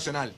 internacional.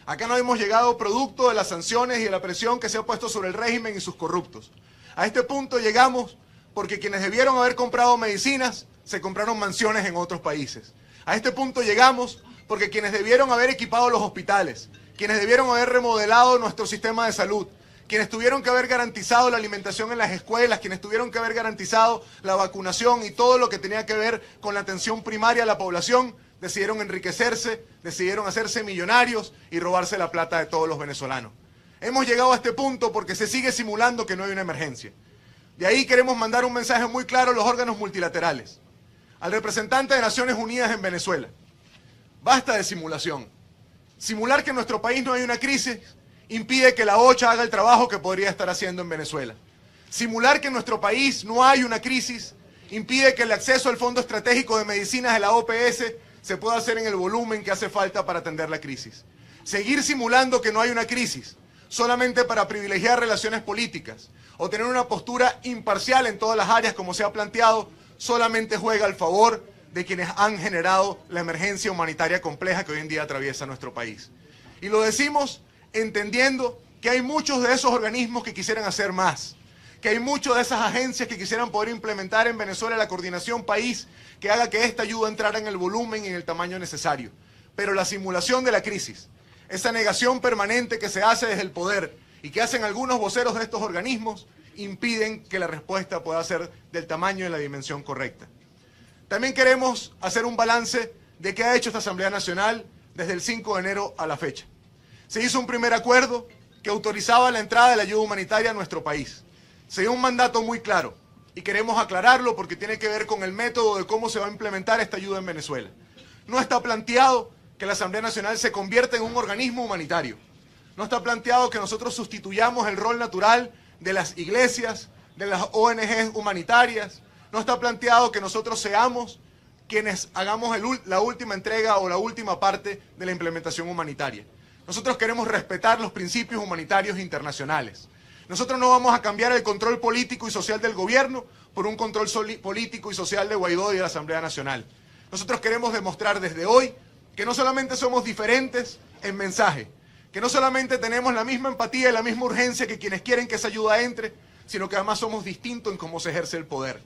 Acá no hemos llegado producto de las sanciones y de la presión que se ha puesto sobre el régimen y sus corruptos. A este punto llegamos porque quienes debieron haber comprado medicinas se compraron mansiones en otros países. A este punto llegamos porque quienes debieron haber equipado los hospitales, quienes debieron haber remodelado nuestro sistema de salud, quienes tuvieron que haber garantizado la alimentación en las escuelas, quienes tuvieron que haber garantizado la vacunación y todo lo que tenía que ver con la atención primaria a la población, decidieron enriquecerse, decidieron hacerse millonarios y robarse la plata de todos los venezolanos. Hemos llegado a este punto porque se sigue simulando que no hay una emergencia. De ahí queremos mandar un mensaje muy claro a los órganos multilaterales, al representante de Naciones Unidas en Venezuela. Basta de simulación. Simular que en nuestro país no hay una crisis impide que la OCHA haga el trabajo que podría estar haciendo en Venezuela. Simular que en nuestro país no hay una crisis impide que el acceso al Fondo Estratégico de Medicinas de la OPS se pueda hacer en el volumen que hace falta para atender la crisis. Seguir simulando que no hay una crisis solamente para privilegiar relaciones políticas o tener una postura imparcial en todas las áreas como se ha planteado, solamente juega al favor de quienes han generado la emergencia humanitaria compleja que hoy en día atraviesa nuestro país. Y lo decimos entendiendo que hay muchos de esos organismos que quisieran hacer más, que hay muchas de esas agencias que quisieran poder implementar en Venezuela la coordinación país que haga que esta ayuda entrara en el volumen y en el tamaño necesario. Pero la simulación de la crisis, esa negación permanente que se hace desde el poder y que hacen algunos voceros de estos organismos, impiden que la respuesta pueda ser del tamaño y la dimensión correcta. También queremos hacer un balance de qué ha hecho esta Asamblea Nacional desde el 5 de enero a la fecha. Se hizo un primer acuerdo que autorizaba la entrada de la ayuda humanitaria a nuestro país. Se dio un mandato muy claro y queremos aclararlo porque tiene que ver con el método de cómo se va a implementar esta ayuda en Venezuela. No está planteado que la Asamblea Nacional se convierta en un organismo humanitario. No está planteado que nosotros sustituyamos el rol natural de las iglesias, de las ONGs humanitarias. No está planteado que nosotros seamos quienes hagamos la última entrega o la última parte de la implementación humanitaria. Nosotros queremos respetar los principios humanitarios internacionales. Nosotros no vamos a cambiar el control político y social del gobierno por un control político y social de Guaidó y de la Asamblea Nacional. Nosotros queremos demostrar desde hoy que no solamente somos diferentes en mensaje, que no solamente tenemos la misma empatía y la misma urgencia que quienes quieren que esa ayuda entre, sino que además somos distintos en cómo se ejerce el poder.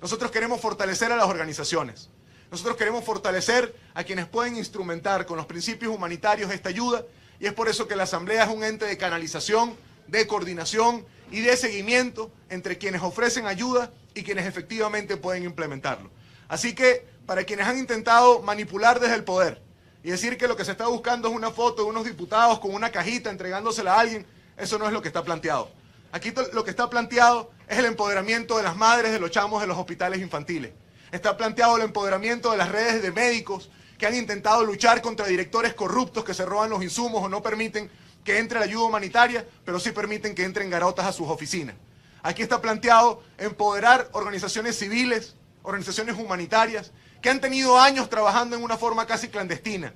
Nosotros queremos fortalecer a las organizaciones. Nosotros queremos fortalecer a quienes pueden instrumentar con los principios humanitarios esta ayuda, y es por eso que la Asamblea es un ente de canalización, de coordinación y de seguimiento entre quienes ofrecen ayuda y quienes efectivamente pueden implementarlo. Así que, para quienes han intentado manipular desde el poder y decir que lo que se está buscando es una foto de unos diputados con una cajita entregándosela a alguien, eso no es lo que está planteado. Aquí lo que está planteado es el empoderamiento de las madres de los chamos de los hospitales infantiles. Está planteado el empoderamiento de las redes de médicos que han intentado luchar contra directores corruptos que se roban los insumos o no permiten que entre la ayuda humanitaria, pero sí permiten que entren garotas a sus oficinas. Aquí está planteado empoderar organizaciones civiles, organizaciones humanitarias, que han tenido años trabajando en una forma casi clandestina.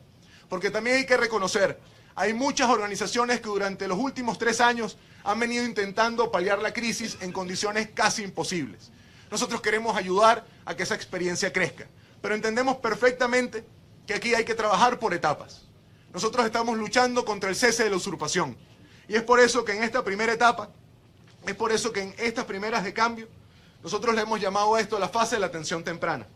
Porque también hay que reconocer, hay muchas organizaciones que durante los últimos 3 años han venido intentando paliar la crisis en condiciones casi imposibles. Nosotros queremos ayudar a que esa experiencia crezca, pero entendemos perfectamente que aquí hay que trabajar por etapas. Nosotros estamos luchando contra el cese de la usurpación, y es por eso que en esta primera etapa, es por eso que en estas primeras de cambio, nosotros le hemos llamado a esto la fase de la atención temprana.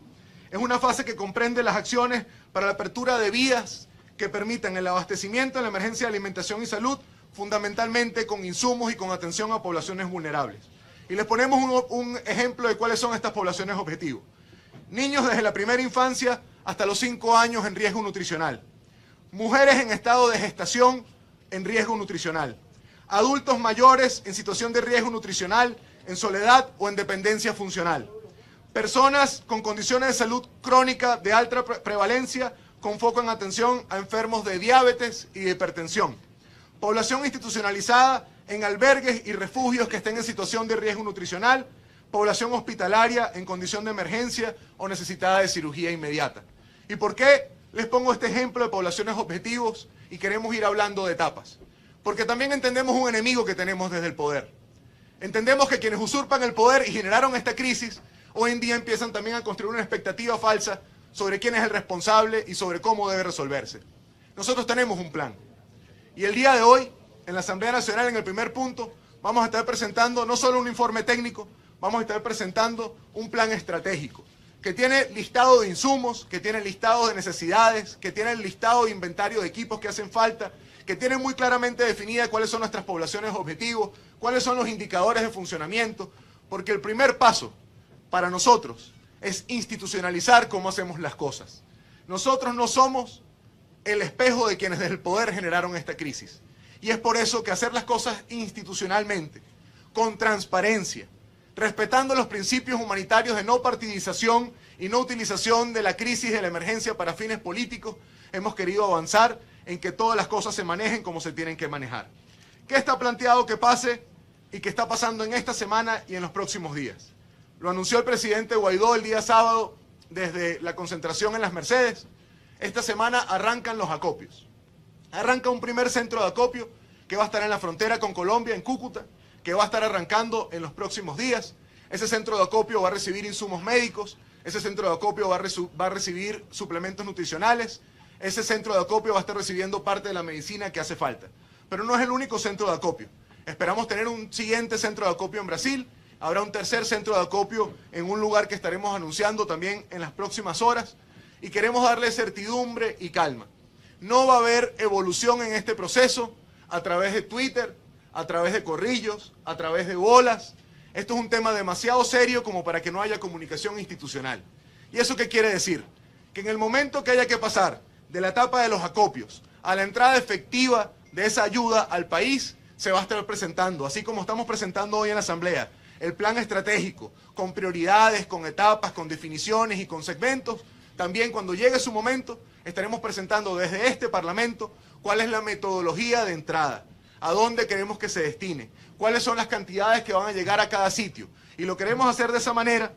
Es una fase que comprende las acciones para la apertura de vías que permitan el abastecimiento en la emergencia de alimentación y salud, fundamentalmente con insumos y con atención a poblaciones vulnerables. Y les ponemos un ejemplo de cuáles son estas poblaciones objetivos. Niños desde la primera infancia hasta los 5 años en riesgo nutricional. Mujeres en estado de gestación en riesgo nutricional. Adultos mayores en situación de riesgo nutricional, en soledad o en dependencia funcional. Personas con condiciones de salud crónica de alta prevalencia con foco en atención a enfermos de diabetes y de hipertensión. Población institucionalizada en albergues y refugios que estén en situación de riesgo nutricional. Población hospitalaria en condición de emergencia o necesitada de cirugía inmediata. ¿Y por qué les pongo este ejemplo de poblaciones objetivos y queremos ir hablando de etapas? Porque también entendemos un enemigo que tenemos desde el poder. Entendemos que quienes usurpan el poder y generaron esta crisis, hoy en día empiezan también a construir una expectativa falsa sobre quién es el responsable y sobre cómo debe resolverse. Nosotros tenemos un plan. Y el día de hoy, en la Asamblea Nacional, en el primer punto, vamos a estar presentando no solo un informe técnico, vamos a estar presentando un plan estratégico que tiene listado de insumos, que tiene listado de necesidades, que tiene el listado de inventario de equipos que hacen falta, que tiene muy claramente definida cuáles son nuestras poblaciones objetivos, cuáles son los indicadores de funcionamiento, porque el primer paso para nosotros es institucionalizar cómo hacemos las cosas. Nosotros no somos el espejo de quienes desde el poder generaron esta crisis. Y es por eso que hacer las cosas institucionalmente, con transparencia, respetando los principios humanitarios de no partidización y no utilización de la crisis de la emergencia para fines políticos, hemos querido avanzar en que todas las cosas se manejen como se tienen que manejar. ¿Qué está planteado que pase y que está pasando en esta semana y en los próximos días? Lo anunció el presidente Guaidó el día sábado desde la concentración en Las Mercedes. Esta semana arrancan los acopios. Arranca un primer centro de acopio que va a estar en la frontera con Colombia, en Cúcuta, que va a estar arrancando en los próximos días. Ese centro de acopio va a recibir insumos médicos, ese centro de acopio va a recibir suplementos nutricionales, ese centro de acopio va a estar recibiendo parte de la medicina que hace falta. Pero no es el único centro de acopio. Esperamos tener un siguiente centro de acopio en Brasil, habrá un tercer centro de acopio en un lugar que estaremos anunciando también en las próximas horas, y queremos darle certidumbre y calma. No va a haber evolución en este proceso a través de Twitter, a través de corrillos, a través de bolas. Esto es un tema demasiado serio como para que no haya comunicación institucional. ¿Y eso qué quiere decir? Que en el momento que haya que pasar de la etapa de los acopios a la entrada efectiva de esa ayuda al país, se va a estar presentando, así como estamos presentando hoy en la Asamblea, el plan estratégico, con prioridades, con etapas, con definiciones y con segmentos. También cuando llegue su momento, estaremos presentando desde este Parlamento cuál es la metodología de entrada, a dónde queremos que se destine, cuáles son las cantidades que van a llegar a cada sitio. Y lo queremos hacer de esa manera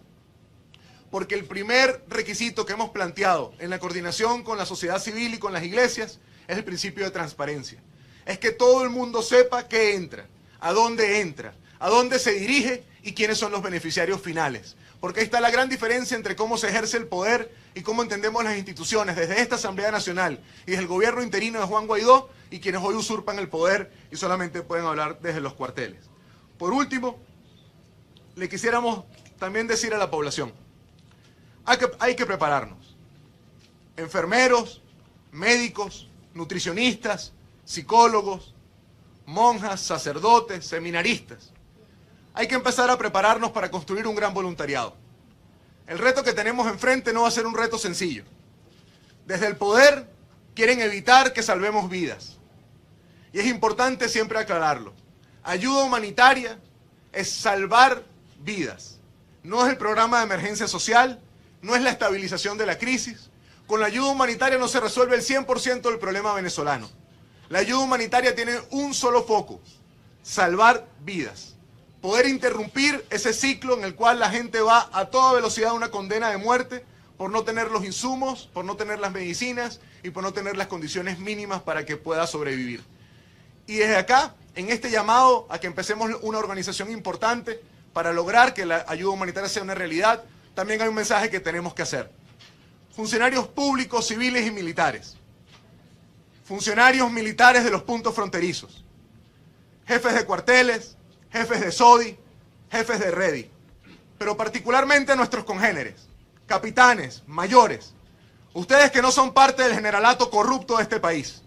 porque el primer requisito que hemos planteado en la coordinación con la sociedad civil y con las iglesias es el principio de transparencia. Es que todo el mundo sepa qué entra, a dónde se dirige y quiénes son los beneficiarios finales. Porque ahí está la gran diferencia entre cómo se ejerce el poder y cómo entendemos las instituciones desde esta Asamblea Nacional y desde el gobierno interino de Juan Guaidó y quienes hoy usurpan el poder y solamente pueden hablar desde los cuarteles. Por último, le quisiéramos también decir a la población, hay que prepararnos. Enfermeros, médicos, nutricionistas, psicólogos, monjas, sacerdotes, seminaristas. Hay que empezar a prepararnos para construir un gran voluntariado. El reto que tenemos enfrente no va a ser un reto sencillo. Desde el poder quieren evitar que salvemos vidas. Y es importante siempre aclararlo. Ayuda humanitaria es salvar vidas. No es el programa de emergencia social, no es la estabilización de la crisis. Con la ayuda humanitaria no se resuelve el 100% del problema venezolano. La ayuda humanitaria tiene un solo foco: salvar vidas. Poder interrumpir ese ciclo en el cual la gente va a toda velocidad a una condena de muerte por no tener los insumos, por no tener las medicinas y por no tener las condiciones mínimas para que pueda sobrevivir. Y desde acá, en este llamado a que empecemos una organización importante para lograr que la ayuda humanitaria sea una realidad, también hay un mensaje que tenemos que hacer. Funcionarios públicos, civiles y militares. Funcionarios militares de los puntos fronterizos. Jefes de cuarteles, jefes de SODI, jefes de REDI, pero particularmente nuestros congéneres, capitanes, mayores, ustedes que no son parte del generalato corrupto de este país,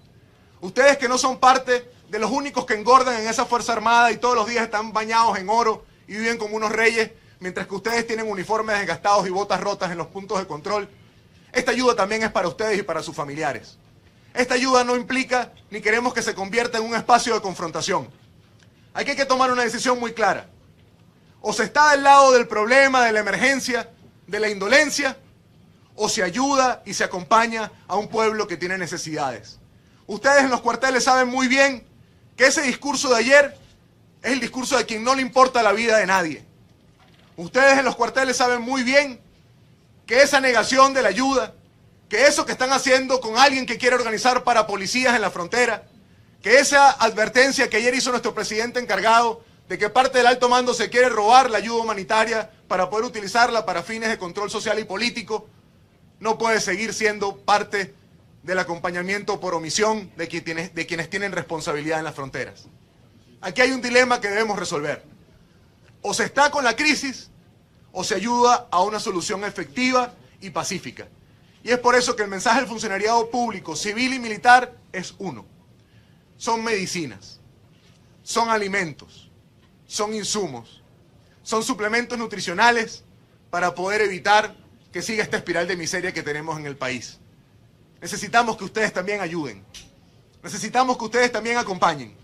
ustedes que no son parte de los únicos que engordan en esa Fuerza Armada y todos los días están bañados en oro y viven como unos reyes, mientras que ustedes tienen uniformes desgastados y botas rotas en los puntos de control. Esta ayuda también es para ustedes y para sus familiares. Esta ayuda no implica ni queremos que se convierta en un espacio de confrontación. Hay que tomar una decisión muy clara. O se está del lado del problema, de la emergencia, de la indolencia, o se ayuda y se acompaña a un pueblo que tiene necesidades. Ustedes en los cuarteles saben muy bien que ese discurso de ayer es el discurso de quien no le importa la vida de nadie. Ustedes en los cuarteles saben muy bien que esa negación de la ayuda, que eso que están haciendo con alguien que quiere organizar para policías en la frontera, que esa advertencia que ayer hizo nuestro presidente encargado de que parte del alto mando se quiere robar la ayuda humanitaria para poder utilizarla para fines de control social y político, no puede seguir siendo parte del acompañamiento por omisión de quienes tienen responsabilidad en las fronteras. Aquí hay un dilema que debemos resolver. O se está con la crisis o se ayuda a una solución efectiva y pacífica. Y es por eso que el mensaje del funcionariado público, civil y militar es uno. Son medicinas, son alimentos, son insumos, son suplementos nutricionales para poder evitar que siga esta espiral de miseria que tenemos en el país. Necesitamos que ustedes también ayuden. Necesitamos que ustedes también acompañen.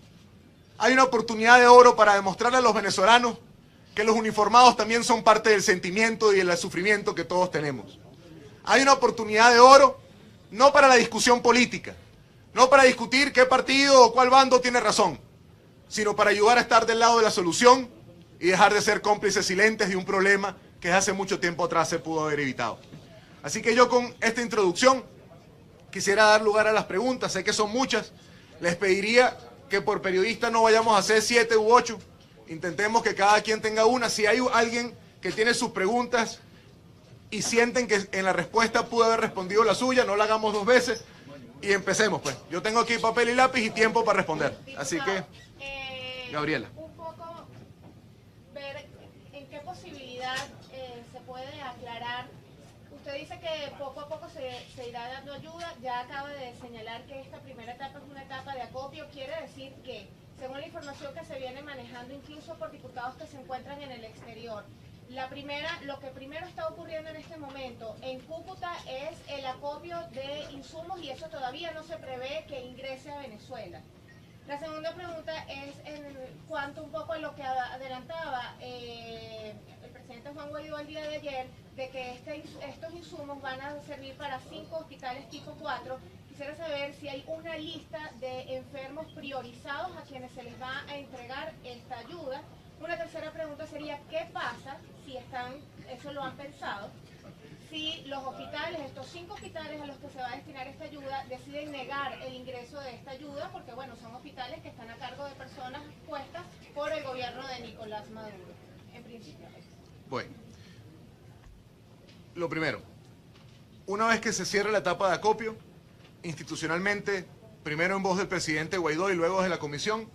Hay una oportunidad de oro para demostrarle a los venezolanos que los uniformados también son parte del sentimiento y del sufrimiento que todos tenemos. Hay una oportunidad de oro no para la discusión política, no para discutir qué partido o cuál bando tiene razón, sino para ayudar a estar del lado de la solución y dejar de ser cómplices silentes de un problema que hace mucho tiempo atrás se pudo haber evitado. Así que yo con esta introducción quisiera dar lugar a las preguntas, sé que son muchas, les pediría que por periodista no vayamos a hacer 7 u 8, intentemos que cada quien tenga una. Si hay alguien que tiene sus preguntas y sienten que en la respuesta pudo haber respondido la suya, no la hagamos 2 veces y empecemos pues. Yo tengo aquí papel y lápiz y tiempo para responder, así que Gabriela. Un poco ver en qué posibilidad se puede aclarar. Usted dice que poco a poco se irá dando ayuda, ya acaba de señalar que esta primera etapa es una etapa de acopio, quiere decir que, según la información que se viene manejando incluso por diputados que se encuentran en el exterior, lo que primero está ocurriendo en este momento en Cúcuta es el acopio de insumos y eso todavía no se prevé que ingrese a Venezuela. La segunda pregunta es en cuanto un poco a lo que adelantaba el presidente Juan Guaidó el día de ayer, de que estos insumos van a servir para 5 hospitales tipo 4. Quisiera saber si hay una lista de enfermos priorizados a quienes se les va a entregar esta ayuda. Una tercera pregunta sería, ¿qué pasa si eso lo han pensado, si los hospitales, estos 5 hospitales a los que se va a destinar esta ayuda, deciden negar el ingreso de esta ayuda, porque bueno, son hospitales que están a cargo de personas puestas por el gobierno de Nicolás Maduro, en principio? Bueno, lo primero, una vez que se cierre la etapa de acopio, institucionalmente, primero en voz del presidente Guaidó y luego de la comisión,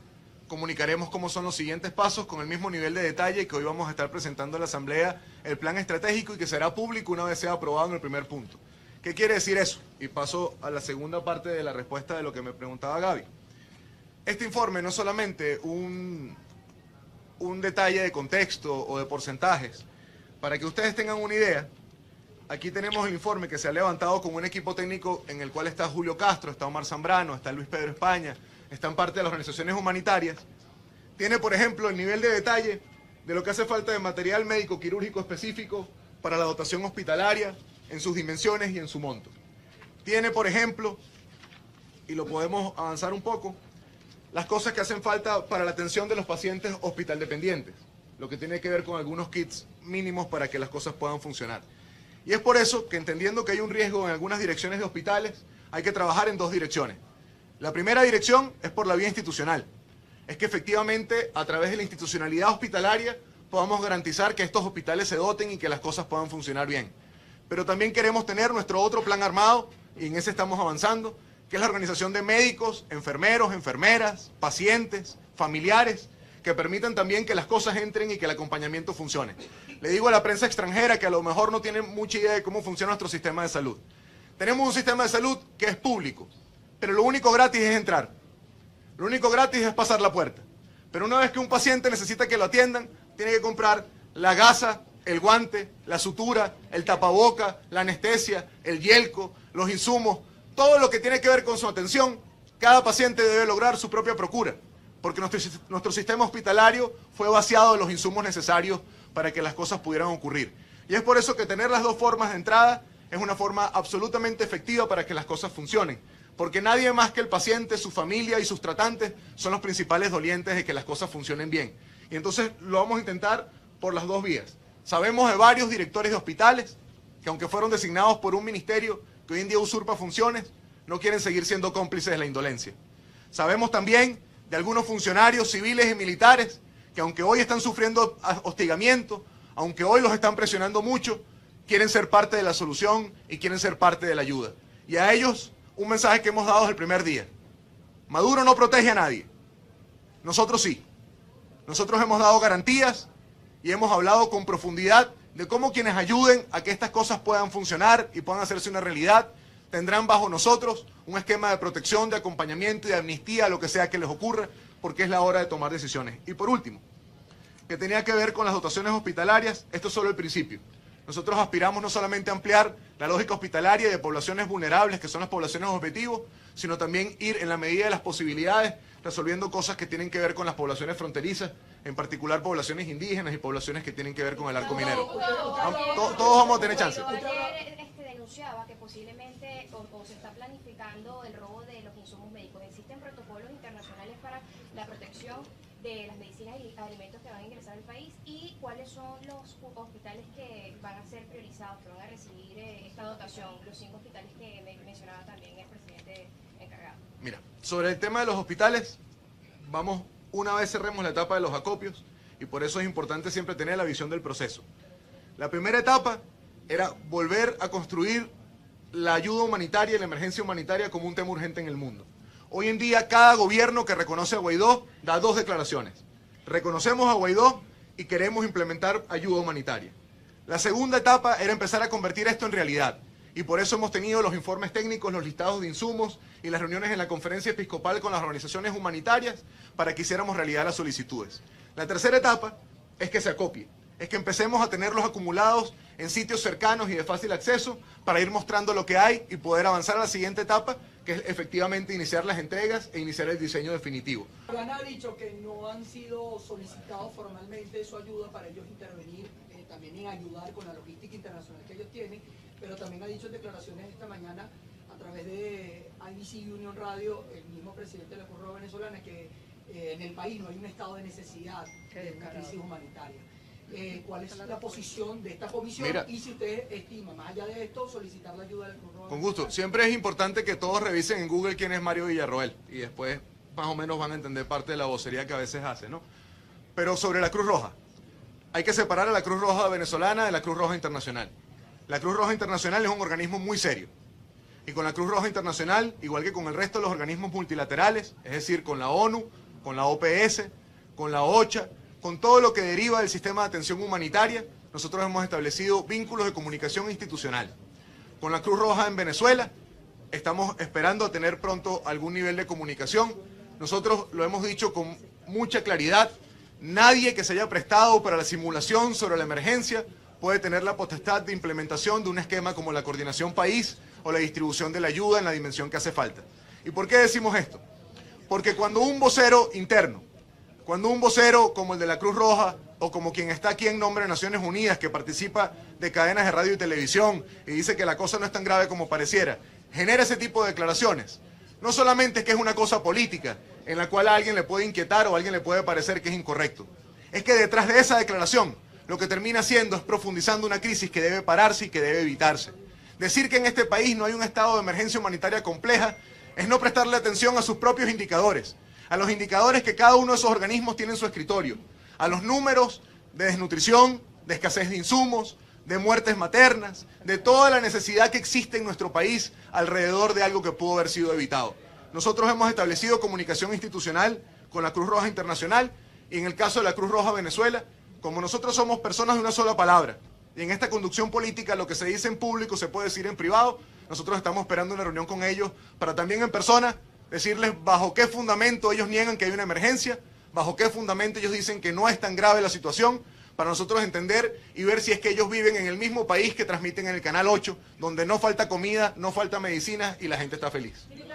comunicaremos cómo son los siguientes pasos con el mismo nivel de detalle que hoy vamos a estar presentando a la Asamblea, el plan estratégico y que será público una vez sea aprobado en el primer punto. ¿Qué quiere decir eso? Y paso a la segunda parte de la respuesta de lo que me preguntaba Gaby. Este informe no es solamente un detalle de contexto o de porcentajes. Para que ustedes tengan una idea, aquí tenemos el informe que se ha levantado con un equipo técnico en el cual está Julio Castro, está Omar Zambrano, está Luis Pedro España, están parte de las organizaciones humanitarias. Tiene, por ejemplo, el nivel de detalle de lo que hace falta de material médico quirúrgico específico para la dotación hospitalaria en sus dimensiones y en su monto. Tiene, por ejemplo, y lo podemos avanzar un poco, las cosas que hacen falta para la atención de los pacientes hospital dependientes, lo que tiene que ver con algunos kits mínimos para que las cosas puedan funcionar. Y es por eso que, entendiendo que hay un riesgo en algunas direcciones de hospitales, hay que trabajar en 2 direcciones. La primera dirección es por la vía institucional. Es que efectivamente, a través de la institucionalidad hospitalaria, podamos garantizar que estos hospitales se doten y que las cosas puedan funcionar bien. Pero también queremos tener nuestro otro plan armado, y en ese estamos avanzando, que es la organización de médicos, enfermeros, enfermeras, pacientes, familiares, que permitan también que las cosas entren y que el acompañamiento funcione. Le digo a la prensa extranjera que a lo mejor no tiene mucha idea de cómo funciona nuestro sistema de salud. Tenemos un sistema de salud que es público, pero lo único gratis es entrar. Lo único gratis es pasar la puerta. Pero una vez que un paciente necesita que lo atiendan, tiene que comprar la gasa, el guante, la sutura, el tapaboca, la anestesia, el yelco, los insumos, todo lo que tiene que ver con su atención. Cada paciente debe lograr su propia procura, porque nuestro sistema hospitalario fue vaciado de los insumos necesarios para que las cosas pudieran ocurrir. Y es por eso que tener las 2 formas de entrada es una forma absolutamente efectiva para que las cosas funcionen. Porque nadie más que el paciente, su familia y sus tratantes son los principales dolientes de que las cosas funcionen bien. Y entonces lo vamos a intentar por las 2 vías. Sabemos de varios directores de hospitales que, aunque fueron designados por un ministerio que hoy en día usurpa funciones, no quieren seguir siendo cómplices de la indolencia. Sabemos también de algunos funcionarios civiles y militares que, aunque hoy están sufriendo hostigamiento, aunque hoy los están presionando mucho, quieren ser parte de la solución y quieren ser parte de la ayuda. Y a ellos un mensaje que hemos dado desde el primer día. Maduro no protege a nadie. Nosotros sí. Nosotros hemos dado garantías y hemos hablado con profundidad de cómo quienes ayuden a que estas cosas puedan funcionar y puedan hacerse una realidad, tendrán bajo nosotros un esquema de protección, de acompañamiento y de amnistía a lo que sea que les ocurra, porque es la hora de tomar decisiones. Y por último, que tenía que ver con las dotaciones hospitalarias, esto es solo el principio. Nosotros aspiramos no solamente a ampliar la lógica hospitalaria de poblaciones vulnerables, que son las poblaciones objetivos, sino también ir en la medida de las posibilidades, resolviendo cosas que tienen que ver con las poblaciones fronterizas, en particular poblaciones indígenas y poblaciones que tienen que ver con el arco minero. Todos vamos a tener chance. Ayer denunciaba que posiblemente o se está planificando el robo de los insumos médicos. ¿Existen protocolos internacionales para la protección de las medicinas y alimentos que van a ingresar al país? ¿Y cuáles son los hospitales que van a ser priorizados, que van a recibir esta dotación? Los 5 hospitales que mencionaba también el presidente encargado. Mira, sobre el tema de los hospitales, una vez cerremos la etapa de los acopios, y por eso es importante siempre tener la visión del proceso. La primera etapa era volver a construir la ayuda humanitaria y la emergencia humanitaria como un tema urgente en el mundo. Hoy en día cada gobierno que reconoce a Guaidó da 2 declaraciones. Reconocemos a Guaidó y queremos implementar ayuda humanitaria. La segunda etapa era empezar a convertir esto en realidad. Y por eso hemos tenido los informes técnicos, los listados de insumos y las reuniones en la conferencia episcopal con las organizaciones humanitarias para que hiciéramos realidad las solicitudes. La tercera etapa es que se acopie, es que empecemos a tenerlos acumulados en sitios cercanos y de fácil acceso para ir mostrando lo que hay y poder avanzar a la siguiente etapa, que es efectivamente iniciar las entregas e iniciar el diseño definitivo. Organa ha dicho que no han sido solicitados formalmente su ayuda para ellos intervenir también en ayudar con la logística internacional que ellos tienen, pero también ha dicho en declaraciones esta mañana a través de IBC Union Radio, el mismo presidente de la Cruz Roja Venezolana, que en el país no hay un estado de necesidad de una crisis humanitaria. ¿Cuál es la posición de esta comisión? Mira, y si usted estima, más allá de esto, solicitar la ayuda del Cruz Roja. Con gusto. Siempre es importante que todos revisen en Google quién es Mario Villarroel y después más o menos van a entender parte de la vocería que a veces hace, ¿no? Pero sobre la Cruz Roja, hay que separar a la Cruz Roja venezolana de la Cruz Roja internacional. La Cruz Roja internacional es un organismo muy serio. Y con la Cruz Roja internacional, igual que con el resto de los organismos multilaterales, es decir, con la ONU, con la OPS, con la OCHA, con todo lo que deriva del sistema de atención humanitaria, nosotros hemos establecido vínculos de comunicación institucional. Con la Cruz Roja en Venezuela, estamos esperando a tener pronto algún nivel de comunicación. Nosotros lo hemos dicho con mucha claridad, nadie que se haya prestado para la simulación sobre la emergencia puede tener la potestad de implementación de un esquema como la coordinación país o la distribución de la ayuda en la dimensión que hace falta. ¿Y por qué decimos esto? Porque cuando un vocero interno, cuando un vocero como el de la Cruz Roja o como quien está aquí en nombre de Naciones Unidas, que participa de cadenas de radio y televisión y dice que la cosa no es tan grave como pareciera, genera ese tipo de declaraciones, no solamente es que es una cosa política en la cual a alguien le puede inquietar o a alguien le puede parecer que es incorrecto, es que detrás de esa declaración lo que termina haciendo es profundizando una crisis que debe pararse y que debe evitarse. Decir que en este país no hay un estado de emergencia humanitaria compleja es no prestarle atención a sus propios indicadores, a los indicadores que cada uno de esos organismos tiene en su escritorio, a los números de desnutrición, de escasez de insumos, de muertes maternas, de toda la necesidad que existe en nuestro país alrededor de algo que pudo haber sido evitado. Nosotros hemos establecido comunicación institucional con la Cruz Roja Internacional y en el caso de la Cruz Roja Venezuela, como nosotros somos personas de una sola palabra, y en esta conducción política lo que se dice en público se puede decir en privado, nosotros estamos esperando una reunión con ellos para también en persona decirles bajo qué fundamento ellos niegan que hay una emergencia, bajo qué fundamento ellos dicen que no es tan grave la situación, para nosotros entender y ver si es que ellos viven en el mismo país que transmiten en el Canal 8, donde no falta comida, no falta medicinas y la gente está feliz. ¿Puede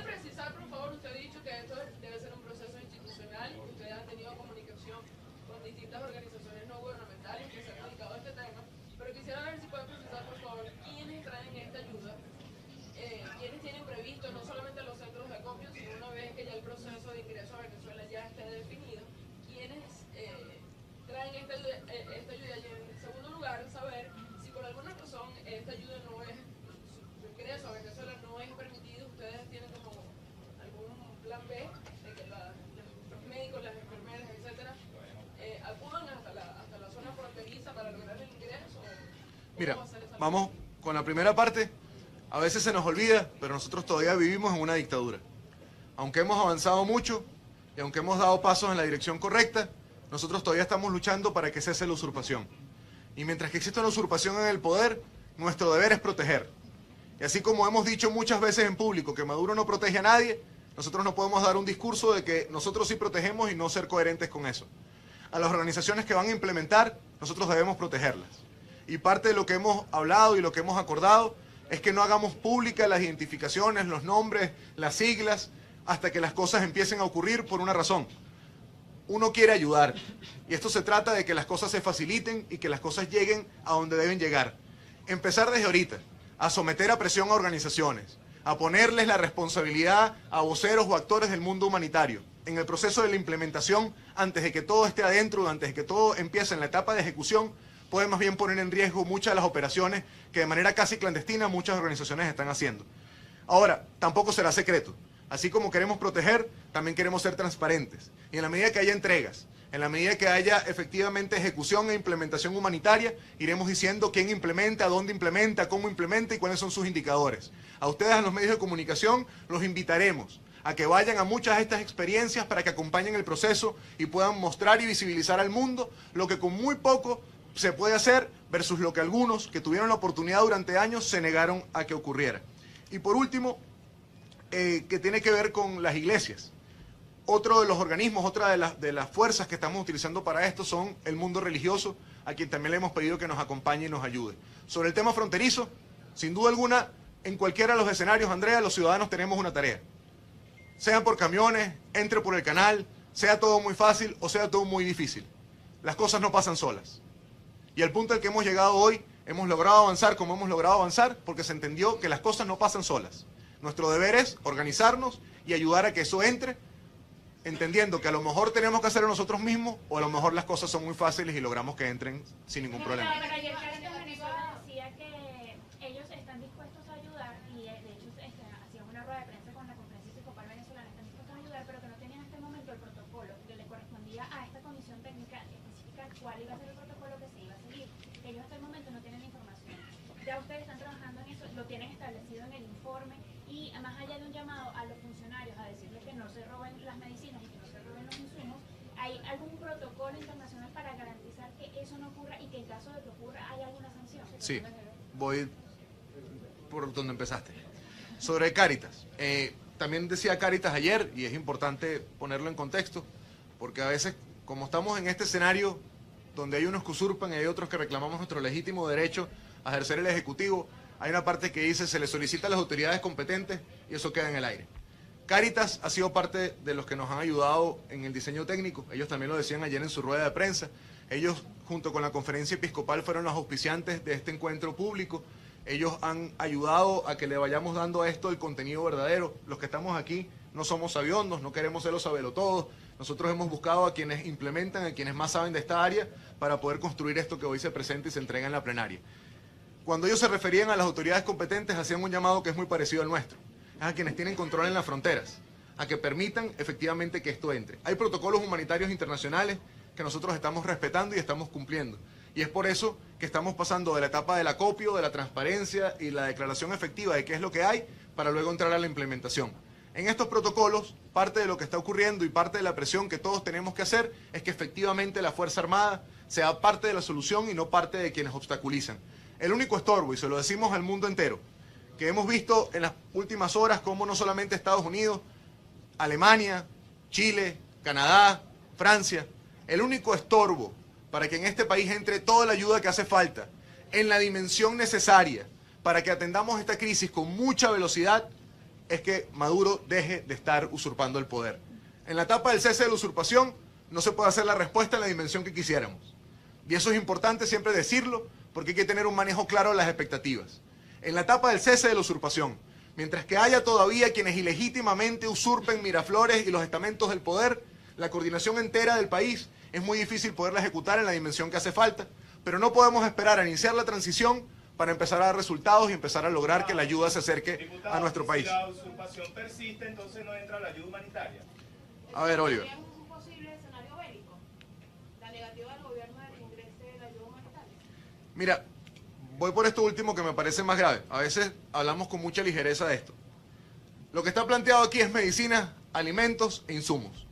precisar, por favor? Usted ha dicho que esto debe ser un proceso institucional. Usted ha tenido comunicación con distintas organizaciones no gubernamentales que se han dedicado a este tema. Pero quisiera ver si puede precisar, por favor, quiénes traen esta ayuda, quiénes tienen previsto no solamente los centros de acopio, sino una vez que ya el proceso de ingreso a Venezuela ya esté definido, quiénes traen esta ayuda. Y en segundo lugar, saber si por alguna razón esta ayuda no es, su ingreso a Venezuela no es permitido, ustedes tienen como algún plan B de que los médicos, las enfermeras, etcétera, acudan hasta la zona fronteriza para lograr el ingreso. Mira, con la primera parte, a veces se nos olvida, pero nosotros todavía vivimos en una dictadura. Aunque hemos avanzado mucho y aunque hemos dado pasos en la dirección correcta, nosotros todavía estamos luchando para que cese la usurpación. Y mientras que exista una usurpación en el poder, nuestro deber es proteger. Y así como hemos dicho muchas veces en público que Maduro no protege a nadie, nosotros no podemos dar un discurso de que nosotros sí protegemos y no ser coherentes con eso. A las organizaciones que van a implementar, nosotros debemos protegerlas. Y parte de lo que hemos hablado y lo que hemos acordado es que no hagamos públicas las identificaciones, los nombres, las siglas, hasta que las cosas empiecen a ocurrir por una razón. Uno quiere ayudar, y esto se trata de que las cosas se faciliten y que las cosas lleguen a donde deben llegar. Empezar desde ahorita, a someter a presión a organizaciones, a ponerles la responsabilidad a voceros o actores del mundo humanitario en el proceso de la implementación, antes de que todo esté adentro, antes de que todo empiece en la etapa de ejecución, puede más bien poner en riesgo muchas de las operaciones que de manera casi clandestina muchas organizaciones están haciendo. Ahora, tampoco será secreto. Así como queremos proteger, también queremos ser transparentes. Y en la medida que haya entregas, en la medida que haya efectivamente ejecución e implementación humanitaria, iremos diciendo quién implementa, dónde implementa, cómo implementa y cuáles son sus indicadores. A ustedes, a los medios de comunicación, los invitaremos a que vayan a muchas de estas experiencias para que acompañen el proceso y puedan mostrar y visibilizar al mundo lo que con muy poco se puede hacer versus lo que algunos que tuvieron la oportunidad durante años se negaron a que ocurriera. Y por último, que tiene que ver con las iglesias. Otro de los organismos, otra de las fuerzas que estamos utilizando para esto son el mundo religioso, a quien también le hemos pedido que nos acompañe y nos ayude. Sobre el tema fronterizo, sin duda alguna, en cualquiera de los escenarios, Andrea, los ciudadanos tenemos una tarea. Sean por camiones, entre por el canal, sea todo muy fácil o sea todo muy difícil. Las cosas no pasan solas. Y al punto al que hemos llegado hoy, hemos logrado avanzar como hemos logrado avanzar porque se entendió que las cosas no pasan solas. Nuestro deber es organizarnos y ayudar a que eso entre, entendiendo que a lo mejor tenemos que hacerlo nosotros mismos o a lo mejor las cosas son muy fáciles y logramos que entren sin ningún problema. Pero ayer Caritas Venezuela decía que ellos están dispuestos a ayudar y de hecho hacían una rueda de prensa con la Conferencia Episcopal Venezolana, están dispuestos a ayudar, pero que no tenían en este momento el protocolo que le correspondía a esta comisión técnica específica cuál iba a ser el protocolo que se iba a seguir. Ellos hasta el momento no tienen la información. Ya ustedes están trabajando en eso, lo tienen establecido en el informe. Y más allá de un llamado a los funcionarios a decirles que no se roben las medicinas y que no se roben los insumos, ¿hay algún protocolo internacional para garantizar que eso no ocurra y que en caso de que ocurra haya alguna sanción? Sí, voy por donde empezaste. Sobre Cáritas. También decía Cáritas ayer, y es importante ponerlo en contexto, porque a veces, como estamos en este escenario donde hay unos que usurpan y hay otros que reclamamos nuestro legítimo derecho a ejercer el Ejecutivo, hay una parte que dice se le solicita a las autoridades competentes y eso queda en el aire. Cáritas ha sido parte de los que nos han ayudado en el diseño técnico. Ellos también lo decían ayer en su rueda de prensa. Ellos, junto con la Conferencia Episcopal, fueron los auspiciantes de este encuentro público. Ellos han ayudado a que le vayamos dando a esto el contenido verdadero. Los que estamos aquí no somos sabiondos, no queremos ser los sabelotodos. Nosotros hemos buscado a quienes implementan, a quienes más saben de esta área, para poder construir esto que hoy se presenta y se entrega en la plenaria. Cuando ellos se referían a las autoridades competentes, hacían un llamado que es muy parecido al nuestro. Es a quienes tienen control en las fronteras, a que permitan efectivamente que esto entre. Hay protocolos humanitarios internacionales que nosotros estamos respetando y estamos cumpliendo. Y es por eso que estamos pasando de la etapa del acopio, de la transparencia y la declaración efectiva de qué es lo que hay, para luego entrar a la implementación. En estos protocolos, parte de lo que está ocurriendo y parte de la presión que todos tenemos que hacer es que efectivamente la Fuerza Armada sea parte de la solución y no parte de quienes obstaculizan. El único estorbo, y se lo decimos al mundo entero, que hemos visto en las últimas horas como no solamente Estados Unidos, Alemania, Chile, Canadá, Francia, el único estorbo para que en este país entre toda la ayuda que hace falta en la dimensión necesaria para que atendamos esta crisis con mucha velocidad es que Maduro deje de estar usurpando el poder. En la etapa del cese de la usurpación no se puede hacer la respuesta en la dimensión que quisiéramos. Y eso es importante siempre decirlo, porque hay que tener un manejo claro de las expectativas. En la etapa del cese de la usurpación, mientras que haya todavía quienes ilegítimamente usurpen Miraflores y los estamentos del poder, la coordinación entera del país es muy difícil poderla ejecutar en la dimensión que hace falta, pero no podemos esperar a iniciar la transición para empezar a dar resultados y empezar a lograr que la ayuda se acerque a nuestro país. Si la usurpación persiste, entonces no entra la ayuda humanitaria. A ver, Oliver. ¿Tenemos un posible escenario bélico? La negativa del gobierno de que ingrese la ayuda humanitaria. Mira, voy por esto último que me parece más grave. A veces hablamos con mucha ligereza de esto. Lo que está planteado aquí es medicina, alimentos e insumos.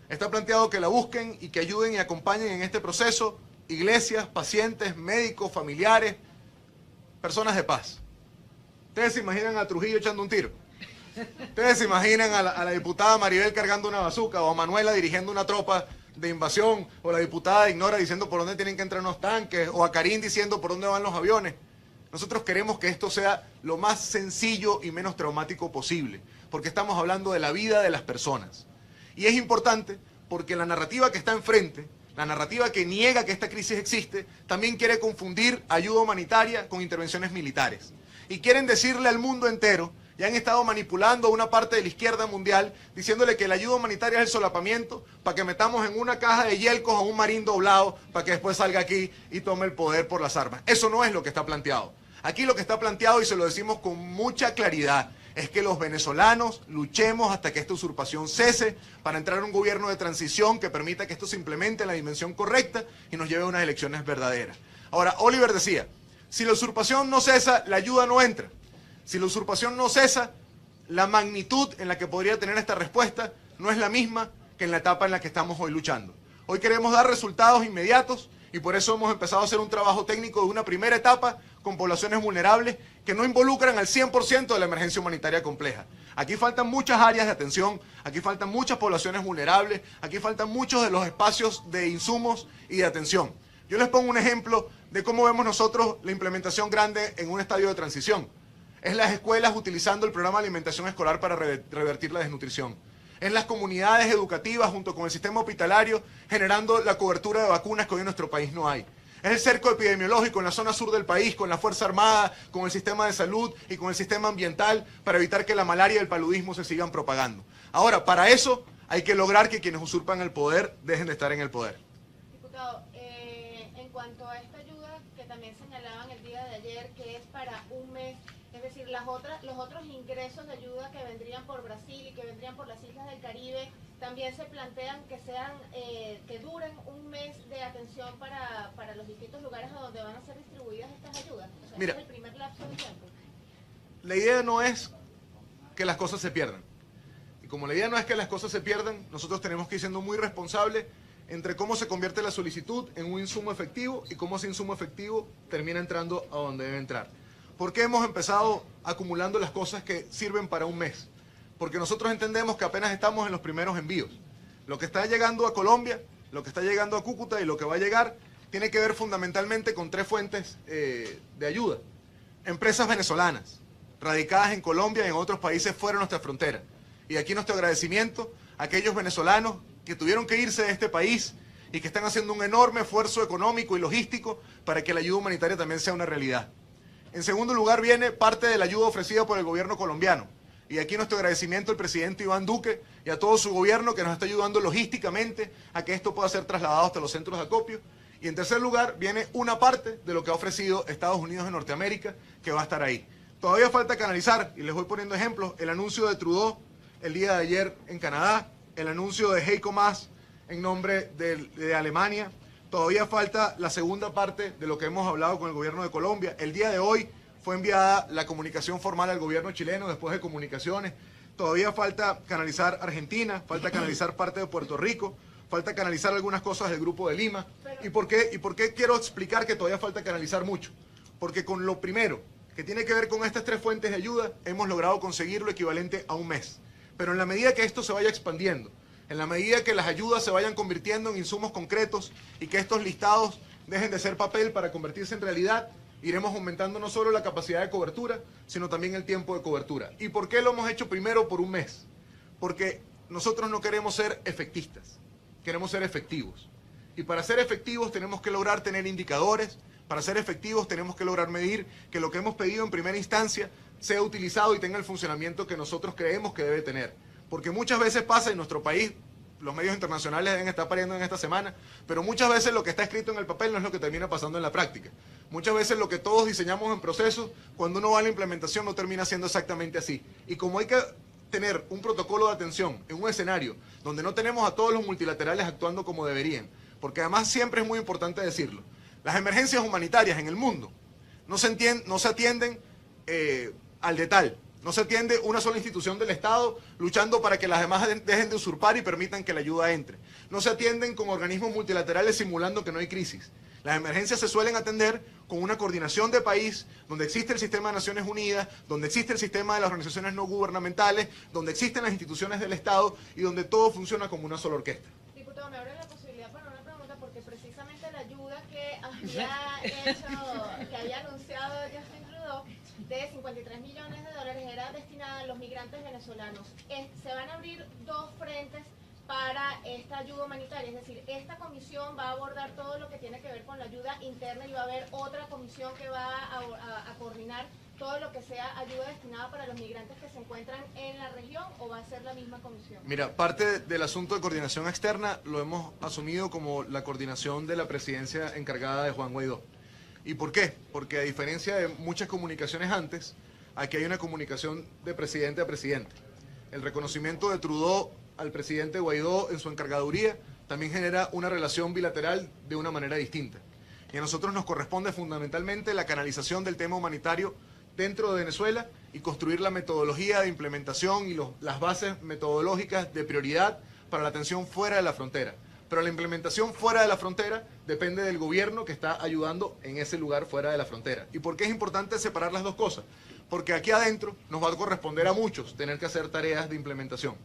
Está planteado que la busquen y que ayuden y acompañen en este proceso iglesias, pacientes, médicos, familiares, personas de paz. ¿Ustedes se imaginan a Trujillo echando un tiro? ¿Ustedes se imaginan a la diputada Maribel cargando una bazuca o a Manuela dirigiendo una tropa de invasión o la diputada Ignora diciendo por dónde tienen que entrar unos tanques o a Karim diciendo por dónde van los aviones? Nosotros queremos que esto sea lo más sencillo y menos traumático posible, porque estamos hablando de la vida de las personas. Y es importante porque la narrativa que está enfrente, la narrativa que niega que esta crisis existe, también quiere confundir ayuda humanitaria con intervenciones militares. Y quieren decirle al mundo entero, y han estado manipulando a una parte de la izquierda mundial, diciéndole que la ayuda humanitaria es el solapamiento para que metamos en una caja de yelcos a un marín doblado para que después salga aquí y tome el poder por las armas. Eso no es lo que está planteado. Aquí lo que está planteado, y se lo decimos con mucha claridad, es que los venezolanos luchemos hasta que esta usurpación cese para entrar a un gobierno de transición que permita que esto se implemente en la dimensión correcta y nos lleve a unas elecciones verdaderas. Ahora, Oliver decía, si la usurpación no cesa, la ayuda no entra. Si la usurpación no cesa, la magnitud en la que podría tener esta respuesta no es la misma que en la etapa en la que estamos hoy luchando. Hoy queremos dar resultados inmediatos y por eso hemos empezado a hacer un trabajo técnico de una primera etapa con poblaciones vulnerables que no involucran al 100% de la emergencia humanitaria compleja. Aquí faltan muchas áreas de atención, aquí faltan muchas poblaciones vulnerables, aquí faltan muchos de los espacios de insumos y de atención. Yo les pongo un ejemplo de cómo vemos nosotros la implementación grande en un estadio de transición. Es las escuelas utilizando el programa de alimentación escolar para revertir la desnutrición. Es las comunidades educativas junto con el sistema hospitalario generando la cobertura de vacunas que hoy en nuestro país no hay. Es el cerco epidemiológico en la zona sur del país, con la Fuerza Armada, con el sistema de salud y con el sistema ambiental para evitar que la malaria y el paludismo se sigan propagando. Ahora, para eso hay que lograr que quienes usurpan el poder dejen de estar en el poder. Diputado, en cuanto a esta ayuda que también señalaban el día de ayer, que es para un mes, es decir, los otros ingresos de ayuda que vendrían por Brasil y que vendrían por las islas del Caribe, también se plantean que sean que duren un mes de atención para los distintos lugares a donde van a ser distribuidas estas ayudas. O sea, Mira, es el primer lapso de tiempo. La idea no es que las cosas se pierdan. Y como la idea no es que las cosas se pierdan, nosotros tenemos que ir siendo muy responsables entre cómo se convierte la solicitud en un insumo efectivo y cómo ese insumo efectivo termina entrando a donde debe entrar. ¿Por qué hemos empezado acumulando las cosas que sirven para un mes? Porque nosotros entendemos que apenas estamos en los primeros envíos. Lo que está llegando a Colombia, lo que está llegando a Cúcuta y lo que va a llegar tiene que ver fundamentalmente con tres fuentes de ayuda. Empresas venezolanas, radicadas en Colombia y en otros países fuera de nuestra frontera. Y aquí nuestro agradecimiento a aquellos venezolanos que tuvieron que irse de este país y que están haciendo un enorme esfuerzo económico y logístico para que la ayuda humanitaria también sea una realidad. En segundo lugar viene parte de la ayuda ofrecida por el gobierno colombiano. Y aquí nuestro agradecimiento al presidente Iván Duque y a todo su gobierno que nos está ayudando logísticamente a que esto pueda ser trasladado hasta los centros de acopio. Y en tercer lugar viene una parte de lo que ha ofrecido Estados Unidos de Norteamérica que va a estar ahí. Todavía falta canalizar, y les voy poniendo ejemplos, el anuncio de Trudeau el día de ayer en Canadá, el anuncio de Heiko Maas en nombre de Alemania. Todavía falta la segunda parte de lo que hemos hablado con el gobierno de Colombia. El día de hoy fue enviada la comunicación formal al gobierno chileno después de comunicaciones. Todavía falta canalizar Argentina, falta canalizar parte de Puerto Rico, falta canalizar algunas cosas del Grupo de Lima. ¿Y por qué quiero explicar que todavía falta canalizar mucho? Porque con lo primero, que tiene que ver con estas tres fuentes de ayuda, hemos logrado conseguir lo equivalente a un mes. Pero en la medida que esto se vaya expandiendo, en la medida que las ayudas se vayan convirtiendo en insumos concretos y que estos listados dejen de ser papel para convertirse en realidad, iremos aumentando no solo la capacidad de cobertura, sino también el tiempo de cobertura. ¿Y por qué lo hemos hecho primero por un mes? Porque nosotros no queremos ser efectistas, queremos ser efectivos. Y para ser efectivos tenemos que lograr tener indicadores, para ser efectivos tenemos que lograr medir que lo que hemos pedido en primera instancia sea utilizado y tenga el funcionamiento que nosotros creemos que debe tener. Porque muchas veces pasa en nuestro país, los medios internacionales deben estar pariendo en esta semana, pero muchas veces lo que está escrito en el papel no es lo que termina pasando en la práctica. Muchas veces lo que todos diseñamos en procesos, cuando uno va a la implementación no termina siendo exactamente así. Y como hay que tener un protocolo de atención en un escenario donde no tenemos a todos los multilaterales actuando como deberían, porque además siempre es muy importante decirlo, las emergencias humanitarias en el mundo no se atienden al detalle. No se atiende una sola institución del Estado luchando para que las demás dejen de usurpar y permitan que la ayuda entre. No se atienden con organismos multilaterales simulando que no hay crisis. Las emergencias se suelen atender con una coordinación de país, donde existe el sistema de Naciones Unidas, donde existe el sistema de las organizaciones no gubernamentales, donde existen las instituciones del Estado y donde todo funciona como una sola orquesta. Diputado, me abre la posibilidad para una pregunta, porque precisamente la ayuda que había anunciado Justin Trudeau de 53 millones de dólares era destinada a los migrantes venezolanos. Se van a abrir dos frentes para esta ayuda humanitaria, es decir, esta comisión va a abordar todo lo que tiene que ver con la ayuda interna y va a haber otra comisión que va a coordinar todo lo que sea ayuda destinada para los migrantes que se encuentran en la región, ¿o va a ser la misma comisión? Mira, parte del asunto de coordinación externa lo hemos asumido como la coordinación de la presidencia encargada de Juan Guaidó. ¿Y por qué? Porque a diferencia de muchas comunicaciones antes, aquí hay una comunicación de presidente a presidente. El reconocimiento de Trudeau al presidente Guaidó en su encargaduría también genera una relación bilateral de una manera distinta. Y a nosotros nos corresponde fundamentalmente la canalización del tema humanitario dentro de Venezuela y construir la metodología de implementación y las bases metodológicas de prioridad para la atención fuera de la frontera. Pero la implementación fuera de la frontera depende del gobierno que está ayudando en ese lugar fuera de la frontera. ¿Y por qué es importante separar las dos cosas? Porque aquí adentro nos va a corresponder a muchos tener que hacer tareas de implementación.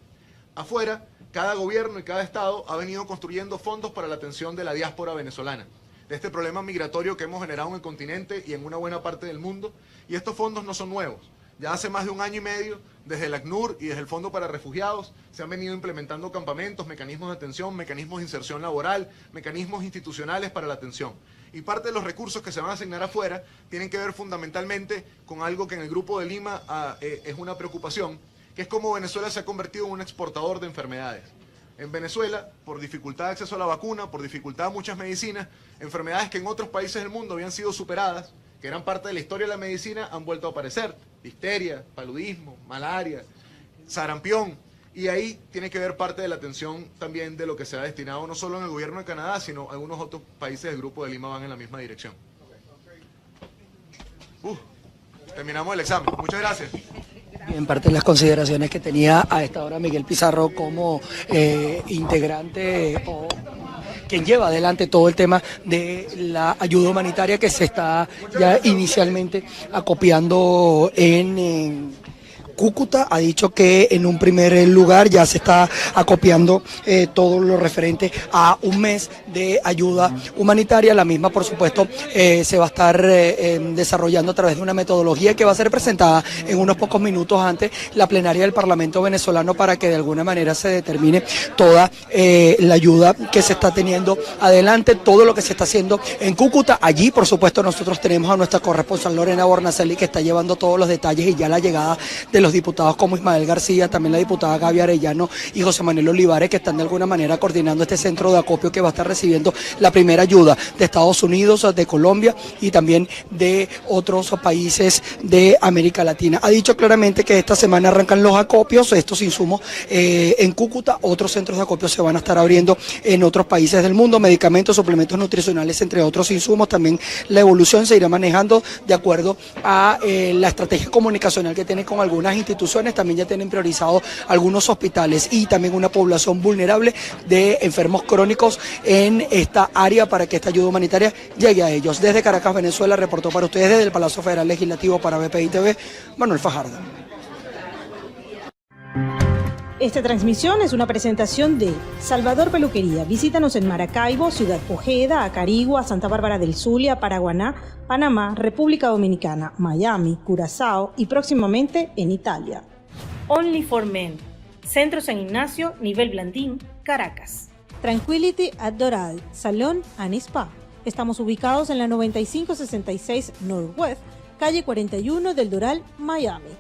Afuera, cada gobierno y cada estado ha venido construyendo fondos para la atención de la diáspora venezolana, de este problema migratorio que hemos generado en el continente y en una buena parte del mundo, y estos fondos no son nuevos. Ya hace más de 1 año y medio, desde el ACNUR y desde el Fondo para Refugiados, se han venido implementando campamentos, mecanismos de atención, mecanismos de inserción laboral, mecanismos institucionales para la atención. Y parte de los recursos que se van a asignar afuera tienen que ver fundamentalmente con algo que en el Grupo de Lima es una preocupación, que es cómo Venezuela se ha convertido en un exportador de enfermedades. En Venezuela, por dificultad de acceso a la vacuna, por dificultad de muchas medicinas, enfermedades que en otros países del mundo habían sido superadas, que eran parte de la historia de la medicina, han vuelto a aparecer. Difteria, paludismo, malaria, sarampión. Y ahí tiene que ver parte de la atención también de lo que se ha destinado no solo en el gobierno de Canadá, sino algunos otros países del Grupo de Lima van en la misma dirección. Terminamos el examen. Muchas gracias. En parte de las consideraciones que tenía a esta hora Miguel Pizarro como integrante o quien lleva adelante todo el tema de la ayuda humanitaria que se está ya inicialmente acopiando en Cúcuta, ha dicho que en un primer lugar ya se está acopiando todo lo referente a un mes de ayuda humanitaria. La misma, por supuesto, se va a estar desarrollando a través de una metodología que va a ser presentada en unos pocos minutos ante la plenaria del Parlamento venezolano para que de alguna manera se determine toda la ayuda que se está teniendo adelante, todo lo que se está haciendo en Cúcuta. Allí, por supuesto, nosotros tenemos a nuestra corresponsal Lorena Bornacelli, que está llevando todos los detalles y ya la llegada de los diputados como Ismael García, también la diputada Gaby Arellano y José Manuel Olivares, que están de alguna manera coordinando este centro de acopio que va a estar recibiendo la primera ayuda de Estados Unidos, de Colombia y también de otros países de América Latina. Ha dicho claramente que esta semana arrancan los acopios, estos insumos en Cúcuta, otros centros de acopio se van a estar abriendo en otros países del mundo, medicamentos, suplementos nutricionales, entre otros insumos. También la evolución se irá manejando de acuerdo a la estrategia comunicacional que tiene con algunas instituciones. También ya tienen priorizados algunos hospitales y también una población vulnerable de enfermos crónicos en esta área para que esta ayuda humanitaria llegue a ellos. Desde Caracas, Venezuela, reportó para ustedes desde el Palacio Federal Legislativo para BPI TV, Manuel Fajardo. Esta transmisión es una presentación de Salvador Peluquería. Visítanos en Maracaibo, Ciudad Ojeda, Acarigua, Santa Bárbara del Zulia, Paraguaná, Panamá, República Dominicana, Miami, Curazao y próximamente en Italia. Only for Men. Centro San Ignacio, Nivel Blandín, Caracas. Tranquility at Doral, Salón and Spa. Estamos ubicados en la 9566 Northwest, calle 41 del Doral, Miami.